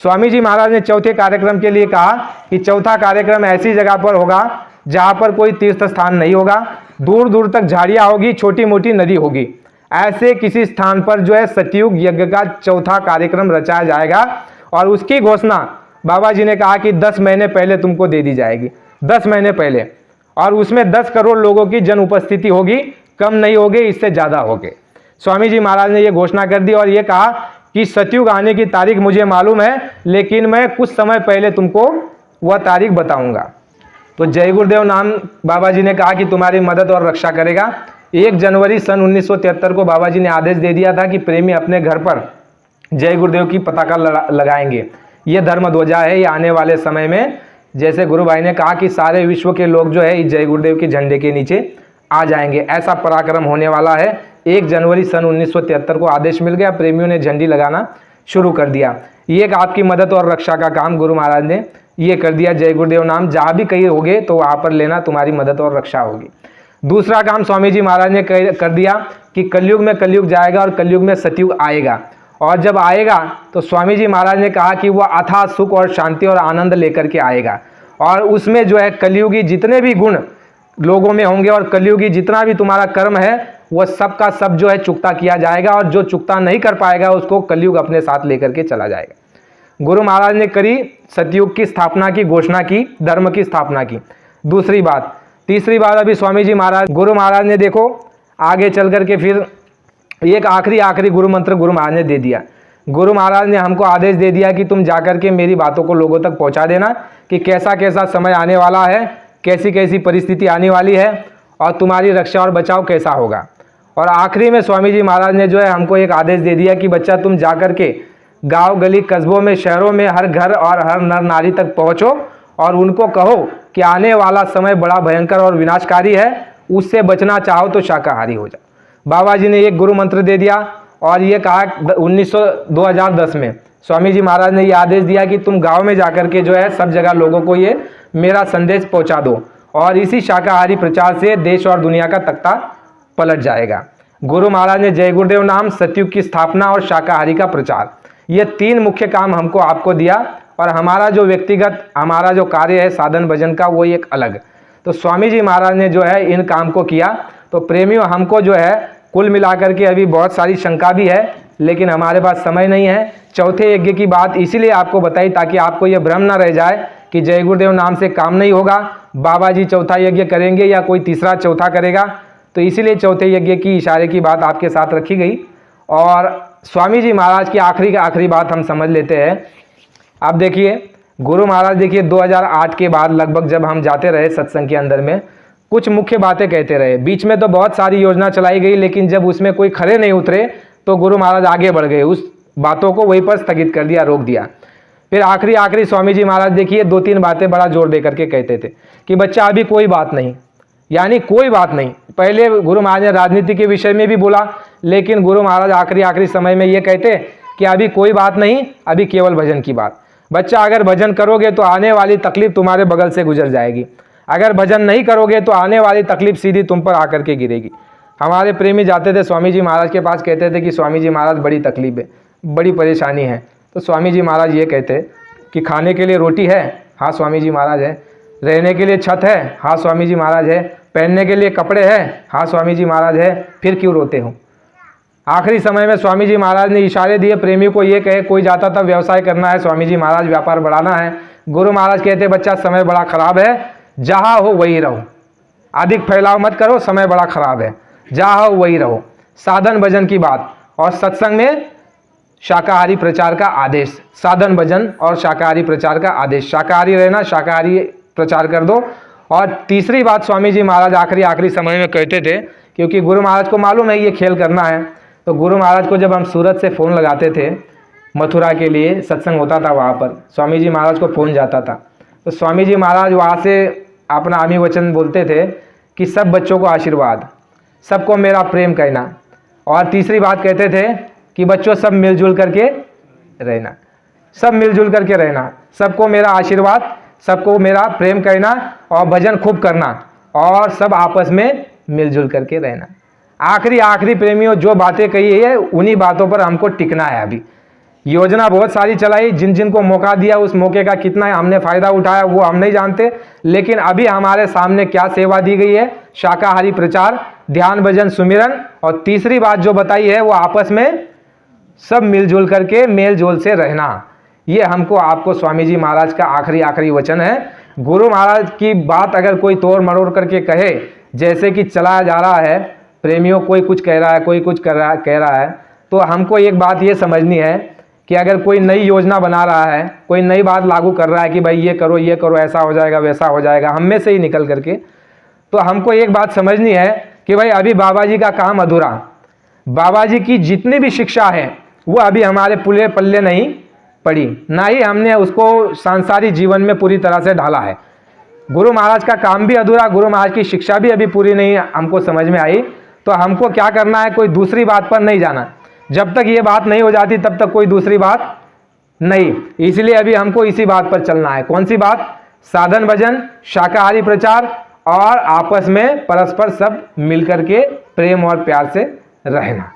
स्वामी जी महाराज ने चौथे कार्यक्रम के लिए कहा कि चौथा कार्यक्रम ऐसी जगह पर होगा जहां पर कोई तीर्थ स्थान नहीं होगा, दूर दूर तक झाड़ियां होगी, छोटी मोटी नदी होगी। ऐसे किसी स्थान पर जो है सतयुग यज्ञ का चौथा कार्यक्रम रचाया जाएगा और उसकी घोषणा बाबा जी ने कहा कि 10 महीने पहले तुमको दे दी जाएगी, 10 महीने पहले। और उसमें 10 करोड़ लोगों की जन उपस्थिति होगी, कम नहीं होगी, इससे ज़्यादा होगी। स्वामी जी महाराज ने यह घोषणा कर दी और ये कहा कि सतयुग आने की तारीख मुझे मालूम है, लेकिन मैं कुछ समय पहले तुमको वह तारीख बताऊंगा। तो जय गुरुदेव नाम बाबा जी ने कहा कि तुम्हारी मदद और रक्षा करेगा। 1 जनवरी सन 1973 को बाबा जी ने आदेश दे दिया था कि प्रेमी अपने घर पर जय गुरुदेव की पताका लगाएंगे। ये धर्म ध्वजा है, ये आने वाले समय में, जैसे गुरु भाई ने कहा कि सारे विश्व के लोग जो है इस जय गुरुदेव के झंडे के नीचे आ जाएंगे। ऐसा पराक्रम होने वाला है। 1 जनवरी सन 1973 को आदेश मिल गया, प्रेमियों ने झंडी लगाना शुरू कर दिया। ये एक आपकी मदद और रक्षा का काम गुरु महाराज ने ये कर दिया। जय गुरुदेव नाम जहाँ भी कहीं होगे तो वहाँ पर लेना, तुम्हारी मदद और रक्षा होगी। दूसरा काम स्वामी जी महाराज ने कर दिया कि कलयुग में कलयुग जाएगा और कलयुग में सतयुग आएगा। और जब आएगा तो स्वामी जी महाराज ने कहा कि वह अथाह सुख और शांति और आनंद लेकर के आएगा। और उसमें जो है कलयुगी जितने भी गुण लोगों में होंगे और कलयुगी जितना भी तुम्हारा कर्म है वह सब का सब जो है चुकता किया जाएगा, और जो चुकता नहीं कर पाएगा उसको कलयुग अपने साथ लेकर के चला जाएगा। गुरु महाराज ने करी सतयुग की स्थापना की घोषणा की, धर्म की स्थापना की। दूसरी बात, तीसरी बात अभी स्वामी जी महाराज गुरु महाराज ने देखो आगे चल करके फिर एक आखिरी गुरु मंत्र गुरु महाराज ने दे दिया। गुरु महाराज ने हमको आदेश दे दिया कि तुम जाकर के मेरी बातों को लोगों तक पहुंचा देना कि कैसा कैसा समय आने वाला है, कैसी कैसी परिस्थिति आने वाली है और तुम्हारी रक्षा और बचाव कैसा होगा। और आखिरी में स्वामी जी महाराज ने जो है हमको एक आदेश दे दिया कि बच्चा तुम जाकर के गांव गली कस्बों में शहरों में हर घर और हर नर नारी तक पहुंचो और उनको कहो कि आने वाला समय बड़ा भयंकर और विनाशकारी है, उससे बचना चाहो तो शाकाहारी हो जाओ। बाबा जी ने एक गुरु मंत्र दे दिया और ये कहा 2010 में स्वामी जी महाराज ने ये आदेश दिया कि तुम गांव में जाकर के जो है सब जगह लोगों को ये मेरा संदेश पहुंचा दो, और इसी शाकाहारी प्रचार से देश और दुनिया का तख्ता पलट जाएगा। गुरु महाराज ने जय गुरुदेव नाम, सतयुग की स्थापना और शाकाहारी का प्रचार, ये 3 मुख्य काम हमको आपको दिया। और हमारा जो व्यक्तिगत हमारा जो कार्य है साधन भजन का वो एक अलग। तो स्वामी जी महाराज ने जो है इन काम को किया। तो प्रेमियों हमको जो है कुल मिलाकर के अभी बहुत सारी शंका भी है, लेकिन हमारे पास समय नहीं है। चौथे यज्ञ की बात इसीलिए आपको बताई ताकि आपको ये भ्रम ना रह जाए कि जय गुरुदेव नाम से काम नहीं होगा, बाबा जी चौथा यज्ञ करेंगे या कोई तीसरा चौथा करेगा। तो इसीलिए चौथे यज्ञ की इशारे की बात आपके साथ रखी गई। और स्वामी जी महाराज की आखिरी बात हम समझ लेते हैं। अब देखिए गुरु महाराज देखिए 2008 के बाद लगभग जब हम जाते रहे सत्संग के अंदर में कुछ मुख्य बातें कहते रहे। बीच में तो बहुत सारी योजना चलाई गई, लेकिन जब उसमें कोई खरे नहीं उतरे तो गुरु महाराज आगे बढ़ गए, उस बातों को वहीं पर स्थगित कर दिया, रोक दिया। फिर आखिरी स्वामी जी महाराज देखिए 2-3 बातें बड़ा जोर दे करके कहते थे कि बच्चा अभी कोई बात नहीं, यानी कोई बात नहीं। पहले गुरु महाराज ने राजनीति के विषय में भी बोला, लेकिन गुरु महाराज आखिरी समय में ये कहते कि अभी कोई बात नहीं, अभी केवल भजन की बात। बच्चा अगर भजन करोगे तो आने वाली तकलीफ तुम्हारे बगल से गुजर जाएगी, अगर भजन नहीं करोगे तो आने वाली तकलीफ सीधी तुम पर आकर के गिरेगी। हमारे प्रेमी जाते थे स्वामी जी महाराज के पास, कहते थे कि स्वामी जी महाराज बड़ी तकलीफ है, बड़ी परेशानी है। तो स्वामी जी महाराज ये कहते कि खाने के लिए रोटी है, हाँ स्वामी जी महाराज है। रहने के लिए छत है, हाँ स्वामी जी महाराज है। पहनने के लिए कपड़े हैं, हाँ स्वामी जी महाराज है। फिर क्यों रोते हो। आखिरी समय में स्वामी जी महाराज ने इशारे दिए प्रेमी को, ये कहे कोई जाता था व्यवसाय करना है, स्वामी जी महाराज व्यापार बढ़ाना है। गुरु महाराज कहते बच्चा समय बड़ा खराब है, जहाँ हो वही रहो, अधिक फैलाव मत करो, समय बड़ा खराब है, जहाँ हो वही रहो। साधन भजन की बात और सत्संग में शाकाहारी प्रचार का आदेश, साधन भजन और शाकाहारी प्रचार का आदेश, शाकाहारी रहना, शाकाहारी प्रचार कर दो। और तीसरी बात स्वामी जी महाराज आखिरी समय में कहते थे, क्योंकि गुरु महाराज को मालूम है ये खेल करना है, तो गुरु महाराज को जब हम सूरत से फ़ोन लगाते थे मथुरा के लिए, सत्संग होता था वहाँ पर, स्वामी जी महाराज को फ़ोन जाता था, तो स्वामी जी महाराज वहाँ से अपना आमी वचन बोलते थे कि सब बच्चों को आशीर्वाद, सबको मेरा प्रेम कहना। और तीसरी बात कहते थे कि बच्चों सब मिलजुल करके रहना, सब मिलजुल करके रहना, सबको मेरा आशीर्वाद, सबको मेरा प्रेम कहना और भजन खूब करना और सब आपस में मिलजुल करके रहना। आखिरी प्रेमियों जो बातें कही है उन्हीं बातों पर हमको टिकना है अभी। योजना बहुत सारी चलाई, जिन जिन को मौका दिया उस मौके का कितना हमने फायदा उठाया वो हम नहीं जानते। लेकिन अभी हमारे सामने क्या सेवा दी गई है, शाकाहारी प्रचार, ध्यान भजन सुमिरन, और तीसरी बात जो बताई है वो आपस में सब मिलजुल करके मेल जोल से रहना। ये हमको आपको स्वामी जी महाराज का आखिरी वचन है। गुरु महाराज की बात अगर कोई तोड़ मरोड़ करके कहे, जैसे कि चलाया जा रहा है प्रेमियों, कोई कुछ कह रहा है, कोई कुछ कह रहा है, तो हमको एक बात ये समझनी है कि अगर कोई नई योजना बना रहा है, कोई नई बात लागू कर रहा है कि भाई ये करो ऐसा हो जाएगा वैसा हो जाएगा, हम में से ही निकल करके, तो हमको एक बात समझनी है कि भाई अभी बाबा जी का काम अधूरा, बाबा जी की जितनी भी शिक्षा है वो अभी हमारे पूरे पल्ले नहीं पड़ी, ना ही हमने उसको सांसारिक जीवन में पूरी तरह से ढाला है। गुरु महाराज का काम भी अधूरा, गुरु महाराज की शिक्षा भी अभी पूरी नहीं हमको समझ में आई। तो हमको क्या करना है, कोई दूसरी बात पर नहीं जाना। जब तक ये बात नहीं हो जाती तब तक कोई दूसरी बात नहीं। इसलिए अभी हमको इसी बात पर चलना है। कौन सी बात? साधन भजन, शाकाहारी प्रचार और आपस में परस्पर सब मिलकर के प्रेम और प्यार से रहना।